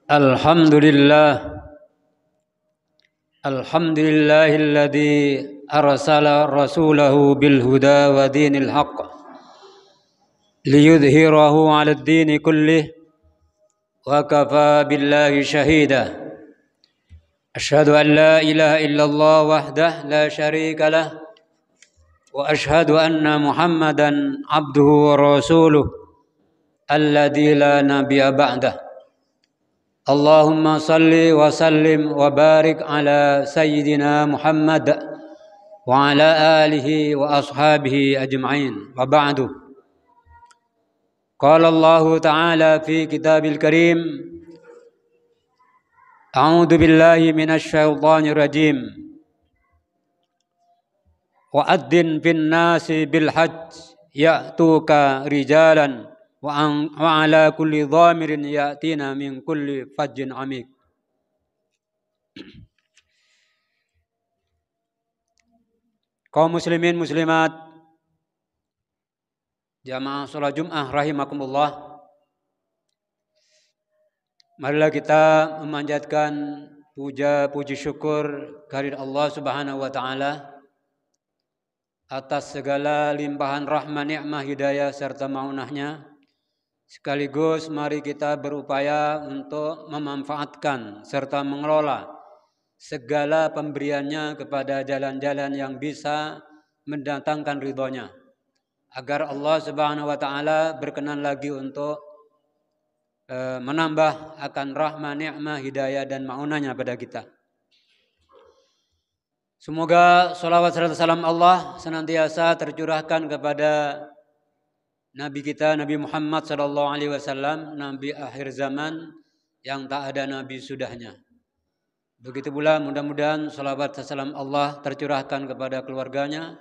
Alhamdulillah Alhamdulillahilladzi arsala rasulahu bil huda wa dinil haqq liyudhhirahu 'alad dini kullih wa kafa billahi shahida. Asyhadu an la ilaha illallah wahdahu la syarika lah wa asyhadu anna Muhammadan abduhu wa rasuluh alladzi la nabiyya ba'dah. Allahumma salli wa sallim wa barik ala sayyidina Muhammad wa ala alihi wa ashabihi ajma'in wa ba'du. Qala Allah ta'ala fi kitabil karim, a'udzu billahi minasy syaithanir rajim. Wa addin fin nasi bil hajj ya'tuka rijalan wa ala kulli dhamirin ya'tina min kulli fajjin amik. Kaum muslimin muslimat jamaah salat Jumat rahimakumullah, marilah kita memanjatkan puja puji syukur kehadirat Allah Subhanahu wa taala atas segala limpahan rahmat, nikmat, hidayah serta maunahnya. Sekaligus mari kita berupaya untuk memanfaatkan serta mengelola segala pemberiannya kepada jalan-jalan yang bisa mendatangkan ridhonya, agar Allah Subhanahu wa taala berkenan lagi untuk menambah akan rahmat, nikmat, hidayah dan maunahnya pada kita. Semoga salawat serta salam Allah senantiasa tercurahkan kepada Nabi kita Nabi Muhammad sallallahu alaihi wasallam, nabi akhir zaman yang tak ada nabi sudahnya. Begitu pula mudah-mudahan salawat serta salam Allah tercurahkan kepada keluarganya,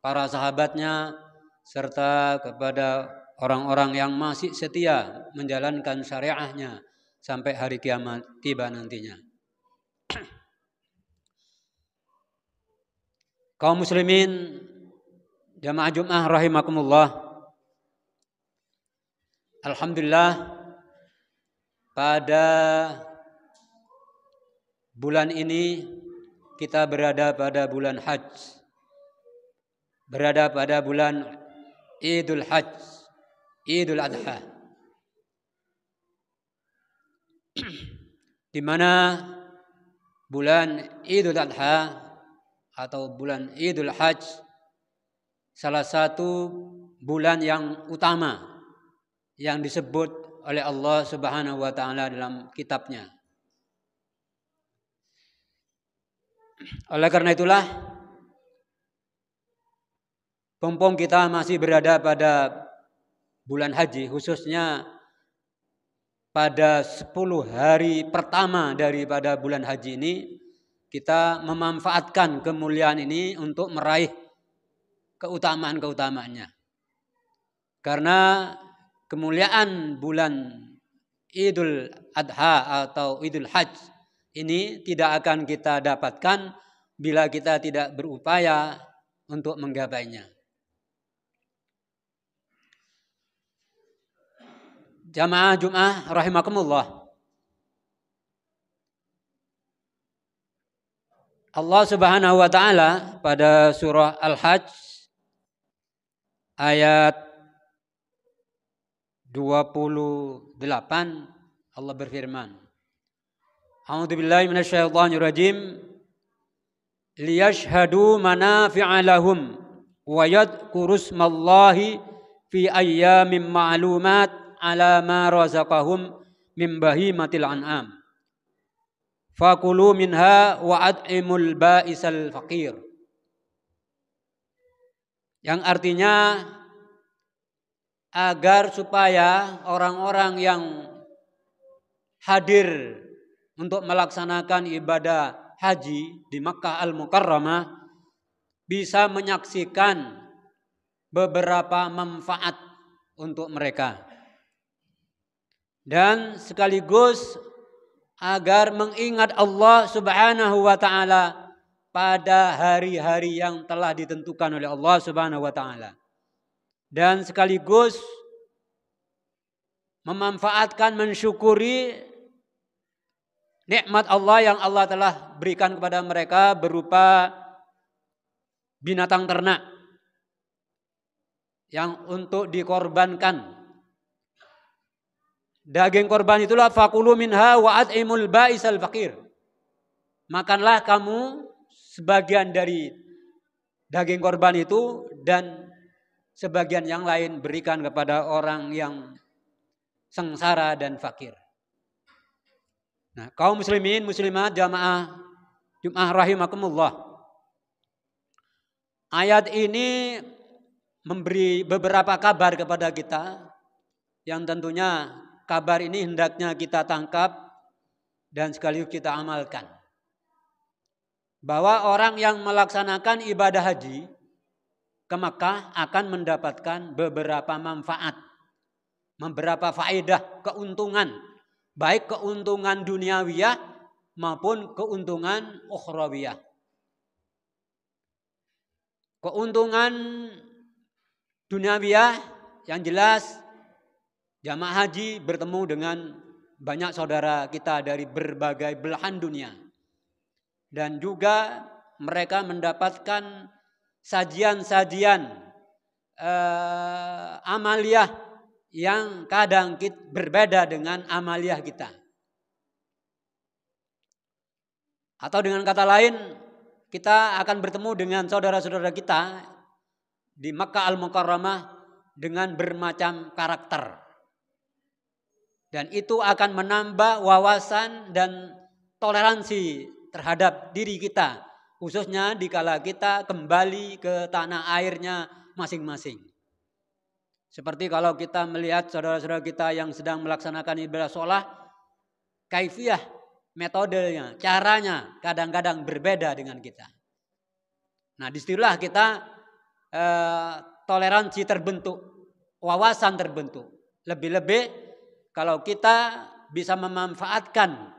para sahabatnya, serta kepada orang-orang yang masih setia menjalankan syariahnya sampai hari kiamat tiba nantinya. Kaum muslimin jamaah Jumat rahimakumullah, alhamdulillah pada bulan ini kita berada pada bulan Hajj, berada pada bulan Idul Hajj, Idul Adha, di mana bulan Idul Adha atau bulan Idul Hajj salah satu bulan yang utama yang disebut oleh Allah Subhanahu wa taala dalam kitabnya. Oleh karena itulah pompong kita masih berada pada bulan haji, khususnya pada 10 hari pertama daripada bulan haji ini, kita memanfaatkan kemuliaan ini untuk meraih keutamaan-keutamaannya. Karena kemuliaan bulan Idul Adha atau Idul Hajj ini tidak akan kita dapatkan bila kita tidak berupaya untuk menggapainya. Jamaah Jumat rahimakumullah, Allah Subhanahu wa taala pada surah Al-Hajj ayat 28 Allah berfirman, A'udzu billahi minasyaitonir rajim, liyashhadu manafi'a lahum wa yadhkurusmallahi fi ayyamin ma'lumat ala ma razaqahum min bahimatil an'am fakulu minha wa at'imul ba'isal faqir. Yang artinya agar supaya orang-orang yang hadir untuk melaksanakan ibadah haji di Makkah Al-Mukarramah bisa menyaksikan beberapa manfaat untuk mereka, dan sekaligus agar mengingat Allah Subhanahu wa taala pada hari-hari yang telah ditentukan oleh Allah Subhanahu wa taala, dan sekaligus memanfaatkan, mensyukuri nikmat Allah yang Allah telah berikan kepada mereka berupa binatang ternak yang untuk dikorbankan. Daging korban itulah fakulu minha wa at'imul ba'isal faqir. Makanlah kamu sebagian dari daging korban itu dan sebagian yang lain berikan kepada orang yang sengsara dan fakir. Nah, kaum muslimin muslimat jamaah Jumat rahimakumullah. Ayat ini memberi beberapa kabar kepada kita yang tentunya kabar ini hendaknya kita tangkap dan sekaligus kita amalkan. Bahwa orang yang melaksanakan ibadah haji ke Makkah akan mendapatkan beberapa manfaat, beberapa faedah, keuntungan, baik keuntungan duniawiyah maupun keuntungan ukhrawiyah. Keuntungan duniawiyah yang jelas jamaah haji bertemu dengan banyak saudara kita dari berbagai belahan dunia. Dan juga mereka mendapatkan sajian-sajian amaliyah yang kadang berbeda dengan amaliyah kita. Atau dengan kata lain, kita akan bertemu dengan saudara-saudara kita di Makkah Al-Mukarramah dengan bermacam karakter. Dan itu akan menambah wawasan dan toleransi terhadap diri kita, khususnya dikala kita kembali ke tanah airnya masing-masing. Seperti kalau kita melihat saudara-saudara kita yang sedang melaksanakan ibadah sholat, kaifiyah, metodenya, caranya kadang-kadang berbeda dengan kita. Nah, disitulah kita toleransi terbentuk, wawasan terbentuk. Lebih-lebih kalau kita bisa memanfaatkan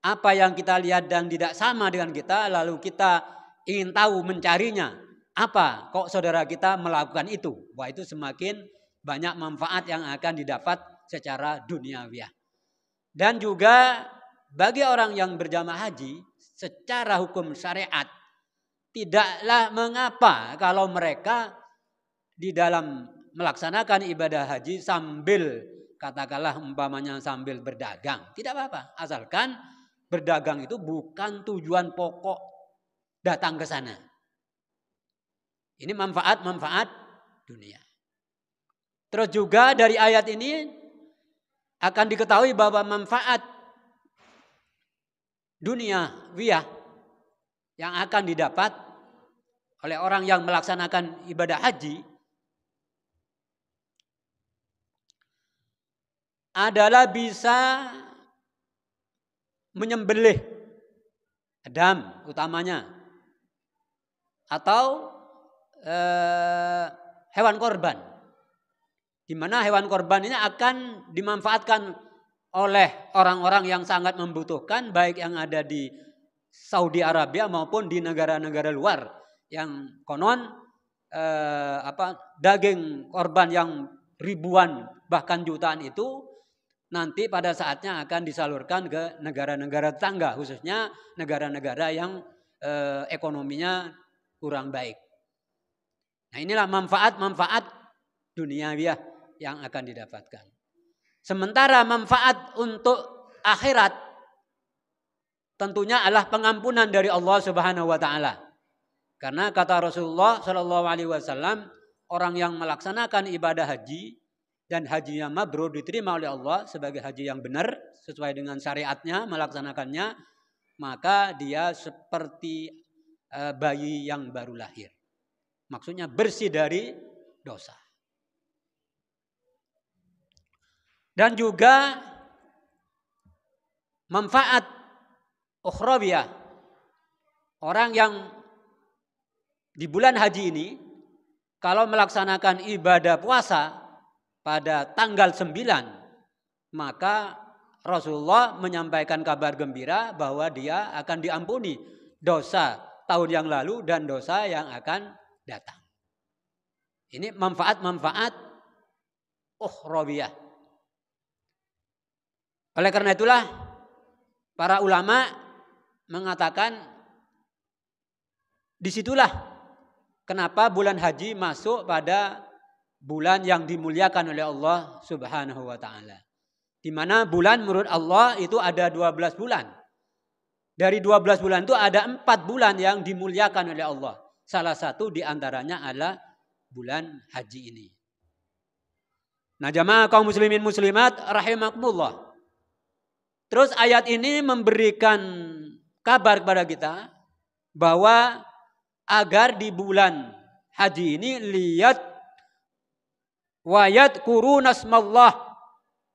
apa yang kita lihat dan tidak sama dengan kita, lalu kita ingin tahu mencarinya, apa kok saudara kita melakukan itu? Wah, itu semakin banyak manfaat yang akan didapat secara duniawiah. Dan juga bagi orang yang berjamaah haji, secara hukum syariat, tidaklah mengapa kalau mereka di dalam melaksanakan ibadah haji sambil katakanlah umpamanya sambil berdagang. Tidak apa-apa, asalkan berdagang itu bukan tujuan pokok datang ke sana. Ini manfaat-manfaat dunia. Terus juga dari ayat ini akan diketahui bahwa manfaat duniawiyah yang akan didapat oleh orang yang melaksanakan ibadah haji adalah bisa menyembelih adam utamanya atau hewan korban, di mana hewan korban ini akan dimanfaatkan oleh orang-orang yang sangat membutuhkan, baik yang ada di Saudi Arabia maupun di negara-negara luar yang konon daging korban yang ribuan bahkan jutaan itu nanti pada saatnya akan disalurkan ke negara-negara tetangga, khususnya negara-negara yang ekonominya kurang baik. Nah, inilah manfaat-manfaat duniawiah yang akan didapatkan. Sementara manfaat untuk akhirat tentunya adalah pengampunan dari Allah Subhanahu wa taala. Karena kata Rasulullah sallallahu alaihi wasallam, orang yang melaksanakan ibadah haji dan hajinya mabrur diterima oleh Allah sebagai haji yang benar sesuai dengan syariatnya melaksanakannya, maka dia seperti bayi yang baru lahir. Maksudnya bersih dari dosa. Dan juga manfaat ukhrawiyah. Orang yang di bulan haji ini kalau melaksanakan ibadah puasa pada tanggal 9, maka Rasulullah menyampaikan kabar gembira bahwa dia akan diampuni dosa tahun yang lalu dan dosa yang akan datang. Ini manfaat-manfaat ukhrawiyah. Oleh karena itulah para ulama mengatakan disitulah kenapa bulan haji masuk pada bulan yang dimuliakan oleh Allah Subhanahu wa ta'ala. Di mana bulan menurut Allah itu ada 12 bulan. Dari 12 bulan itu ada 4 bulan yang dimuliakan oleh Allah. Salah satu diantaranya adalah bulan haji ini. Nah, jamaah kaum muslimin muslimat rahimakumullah. Terus ayat ini memberikan kabar kepada kita bahwa agar di bulan haji ini lihat wayat kurunasmallah,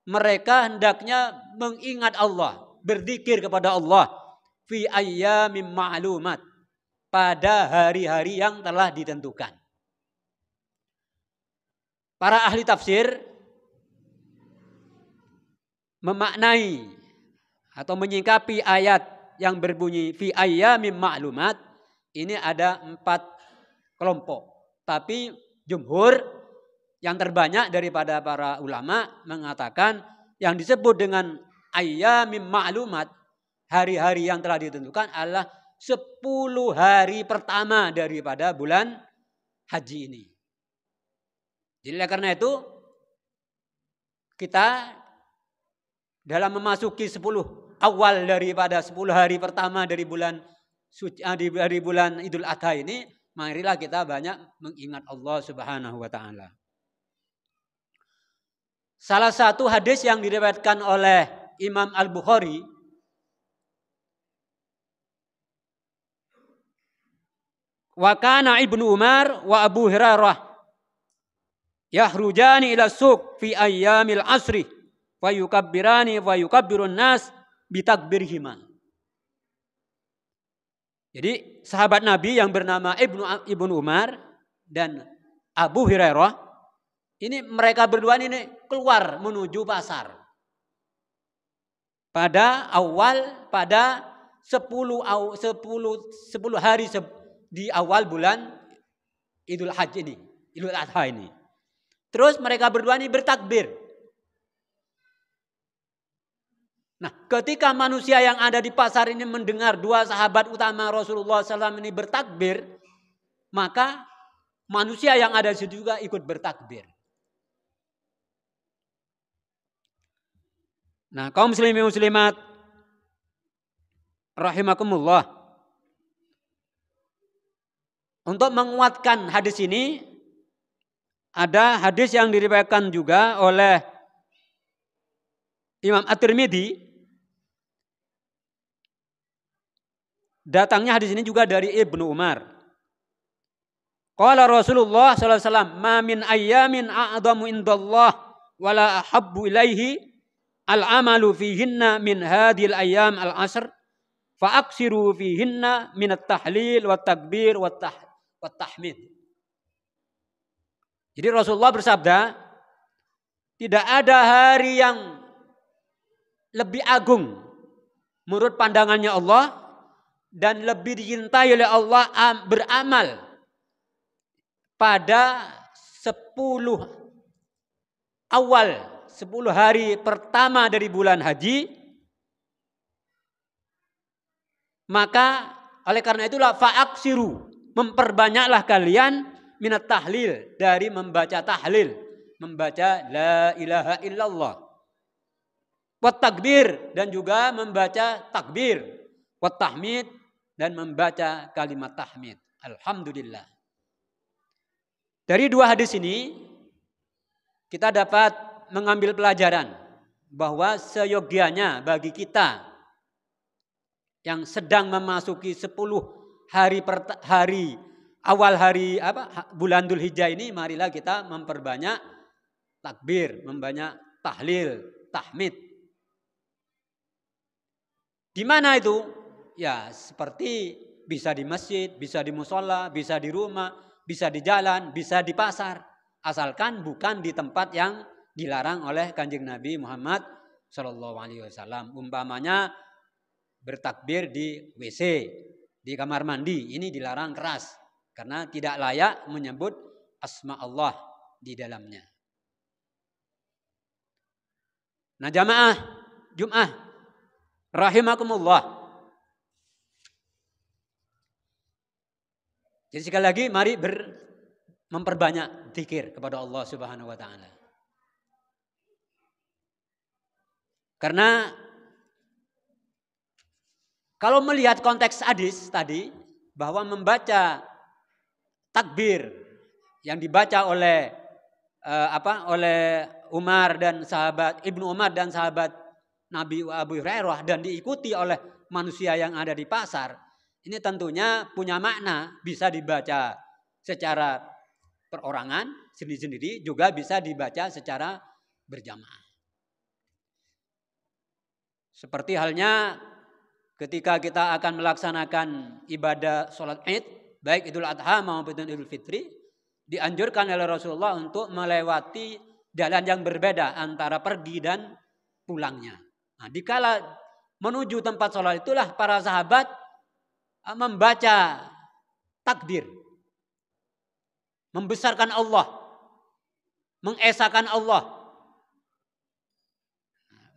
mereka hendaknya mengingat Allah, berzikir kepada Allah fi ayyamin ma'lumat, pada hari-hari yang telah ditentukan. Para ahli tafsir memaknai atau menyikapi ayat yang berbunyi fi ayyamin ma'lumat ini ada 4 kelompok. Tapi jumhur yang terbanyak daripada para ulama mengatakan yang disebut dengan ayyamin ma'lumat, hari-hari yang telah ditentukan, adalah 10 hari pertama daripada bulan haji ini. Jadi karena itu kita dalam memasuki 10 awal daripada 10 hari pertama dari bulan Idul Adha ini, marilah kita banyak mengingat Allah Subhanahu wa ta'ala. Salah satu hadis yang diriwayatkan oleh Imam Al-Bukhari wa kana Ibnu Umar wa Abu Hurairah yahrujani ila suq fi ayyamil asri wa yukabbirani wa yukabbirun nas bitakbirhima. Jadi sahabat Nabi yang bernama Ibnu Umar dan Abu Hurairah, ini mereka berdua ini keluar menuju pasar pada 10 hari di awal bulan Idul Hajj ini, Idul Adha ini. Terus mereka berdua ini bertakbir. Nah, ketika manusia yang ada di pasar ini mendengar 2 sahabat utama Rasulullah SAW ini bertakbir, maka manusia yang ada di situ juga ikut bertakbir. Nah, kaum muslimin muslimat rahimakumullah, untuk menguatkan hadis ini ada hadis yang diriwayatkan juga oleh Imam At-Tirmidzi. Datangnya hadis ini juga dari Ibnu Umar. Qala Rasulullah sallallahu alaihi wasallam, "Ma min ayyamin a'dhamu indallah wala ahabbu ilaihi al-amalu fihinna min hadhil ayyam al-asr fa aksiru fihinna min at-tahlil wat takbir wat tahmid." Jadi Rasulullah bersabda, tidak ada hari yang lebih agung menurut pandangannya Allah dan lebih dicintai oleh Allah beramal pada 10 hari pertama dari bulan haji. Maka oleh karena itulah fa'aksiru, memperbanyaklah kalian minat tahlil, dari membaca tahlil, membaca la ilaha illallah, wat takbir, dan juga membaca takbir, wat tahmid, dan membaca kalimat tahmid, alhamdulillah. Dari 2 hadis ini kita dapat mengambil pelajaran bahwa seyogianya bagi kita yang sedang memasuki 10 bulan Dzulhijjah ini, marilah kita memperbanyak takbir, membanyak tahlil, tahmid. Di mana itu? Ya, seperti bisa di masjid, bisa di musola, bisa di rumah, bisa di jalan, bisa di pasar, asalkan bukan di tempat yang dilarang oleh Kanjeng Nabi Muhammad SAW. Umpamanya bertakbir di WC, di kamar mandi, ini dilarang keras karena tidak layak menyebut asma Allah di dalamnya. Nah, jamaah Jum'ah rahimakumullah. Jadi sekali lagi mari memperbanyak zikir kepada Allah Subhanahu wa taala. Karena kalau melihat konteks hadis tadi bahwa membaca takbir yang dibaca oleh oleh Umar dan sahabat Ibnu Umar dan sahabat Nabi Abu Hurairah dan diikuti oleh manusia yang ada di pasar, ini tentunya punya makna, bisa dibaca secara perorangan sendiri-sendiri, juga bisa dibaca secara berjamaah. Seperti halnya ketika kita akan melaksanakan ibadah sholat Id, baik Idul Adha maupun Idul Fitri, dianjurkan oleh Rasulullah untuk melewati jalan yang berbeda antara pergi dan pulangnya. Nah, dikala menuju tempat sholat itulah para sahabat membaca takbir, membesarkan Allah, mengesahkan Allah.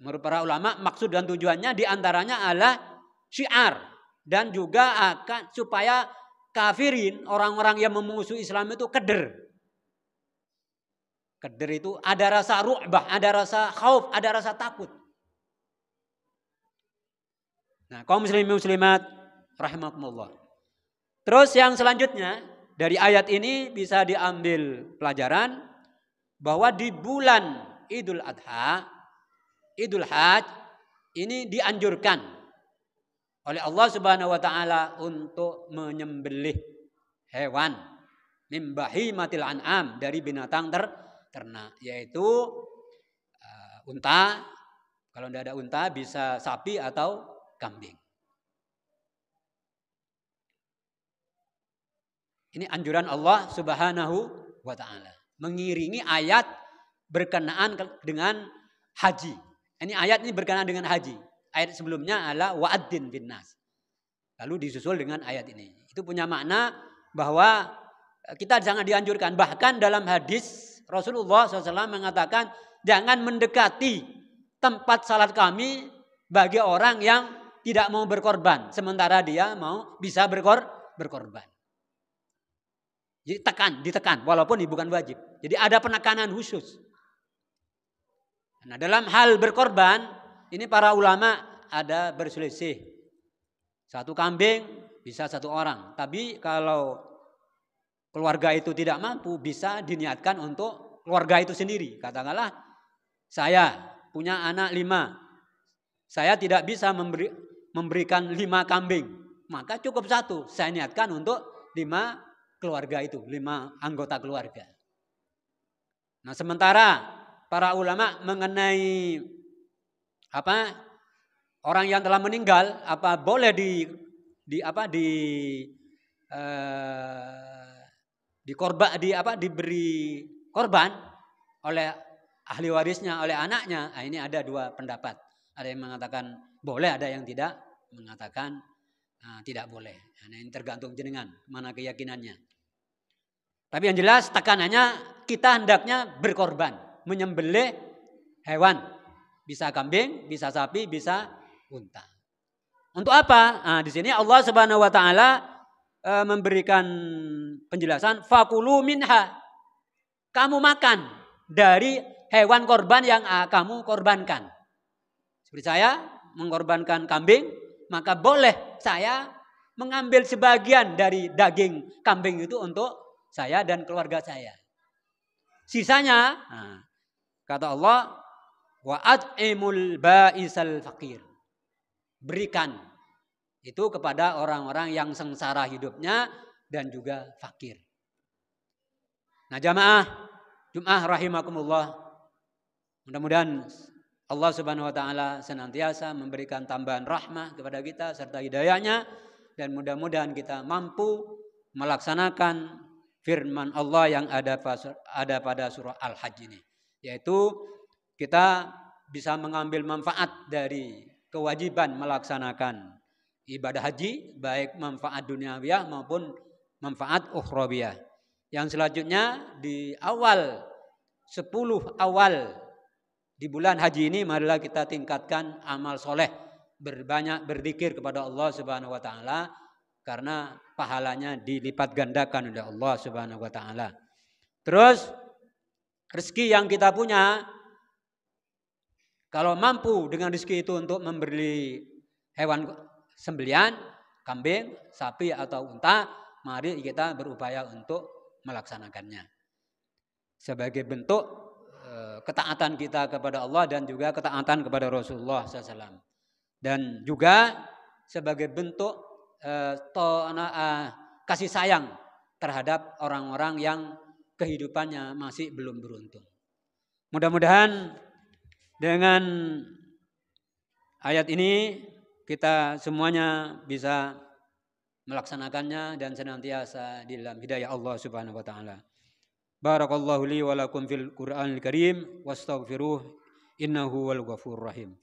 Menurut para ulama, maksud dan tujuannya diantaranya adalah syiar dan juga akan supaya kafirin, orang-orang yang memusuhi Islam itu keder. Keder itu ada rasa ru'bah, ada rasa khauf, ada rasa takut. Nah, kaum muslimin muslimat rahimakumullah. Terus yang selanjutnya dari ayat ini bisa diambil pelajaran bahwa di bulan Idul Adha, Idul Hajj ini dianjurkan oleh Allah Subhanahu wa taala untuk menyembelih hewan min bahimatil an'am, dari binatang ternak, yaitu unta. Kalau tidak ada unta bisa sapi atau kambing. Ini anjuran Allah Subhanahu wa taala, mengiringi ayat berkenaan dengan haji. Ini ayat ini berkenaan dengan haji. Ayat sebelumnya adalah wa'adzin binnas. Lalu disusul dengan ayat ini. Itu punya makna bahwa kita jangan dianjurkan. Bahkan dalam hadis Rasulullah SAW mengatakan, jangan mendekati tempat salat kami bagi orang yang tidak mau berkorban, sementara dia bisa berkorban. Jadi ditekan, walaupun bukan wajib. Jadi ada penekanan khusus. Nah, dalam hal berkorban, ini para ulama ada berselisih. Satu kambing bisa satu orang. Tapi kalau keluarga itu tidak mampu, bisa diniatkan untuk keluarga itu sendiri. Katakanlah, saya punya anak 5. Saya tidak bisa memberikan 5 kambing. Maka cukup 1. Saya niatkan untuk 5 keluarga itu, 5 anggota keluarga. Nah, sementara para ulama mengenai orang yang telah meninggal, boleh diberi korban oleh ahli warisnya, oleh anaknya. Nah, ini ada 2 pendapat. Ada yang mengatakan boleh, ada yang tidak mengatakan tidak boleh. Nah, ini tergantung jenengan mana keyakinannya. Tapi yang jelas tekanannya kita hendaknya berkorban, menyembelih hewan. Bisa kambing, bisa sapi, bisa unta. Untuk apa? Nah, di sini Allah Subhanahu wa taala memberikan penjelasan, fakulu minha. Kamu makan dari hewan korban yang kamu korbankan. Seperti saya mengorbankan kambing, maka boleh saya mengambil sebagian dari daging kambing itu untuk saya dan keluarga saya. Sisanya, kata Allah, wa'at'imul ba'isal faqir. Berikan itu kepada orang-orang yang sengsara hidupnya dan juga fakir. Nah, jamaah Jum'ah rahimakumullah. Mudah-mudahan Allah Subhanahu wa taala senantiasa memberikan tambahan rahmah kepada kita serta hidayahnya, dan mudah-mudahan kita mampu melaksanakan firman Allah yang ada pada surah Al-Hajj ini, yaitu kita bisa mengambil manfaat dari kewajiban melaksanakan ibadah haji, baik manfaat duniawiyah maupun manfaat ukhrawiyah. Yang selanjutnya di awal 10 awal di bulan haji ini, marilah kita tingkatkan amal soleh berbanyak berzikir kepada Allah Subhanahu wa taala karena pahalanya dilipat gandakan oleh Allah Subhanahu wa taala. Terus rezeki yang kita punya, kalau mampu dengan rezeki itu untuk membeli hewan sembelian, kambing, sapi atau unta, mari kita berupaya untuk melaksanakannya. Sebagai bentuk ketaatan kita kepada Allah dan juga ketaatan kepada Rasulullah SAW. Dan juga sebagai bentuk kasih sayang terhadap orang-orang yang kehidupannya masih belum beruntung. Mudah-mudahan dengan ayat ini kita semuanya bisa melaksanakannya dan senantiasa di dalam hidayah Allah Subhanahu wa taala. Barakallahu li wa lakum fil Qur'anil Karim wastaghfiruh innahu wal ghafurur rahim.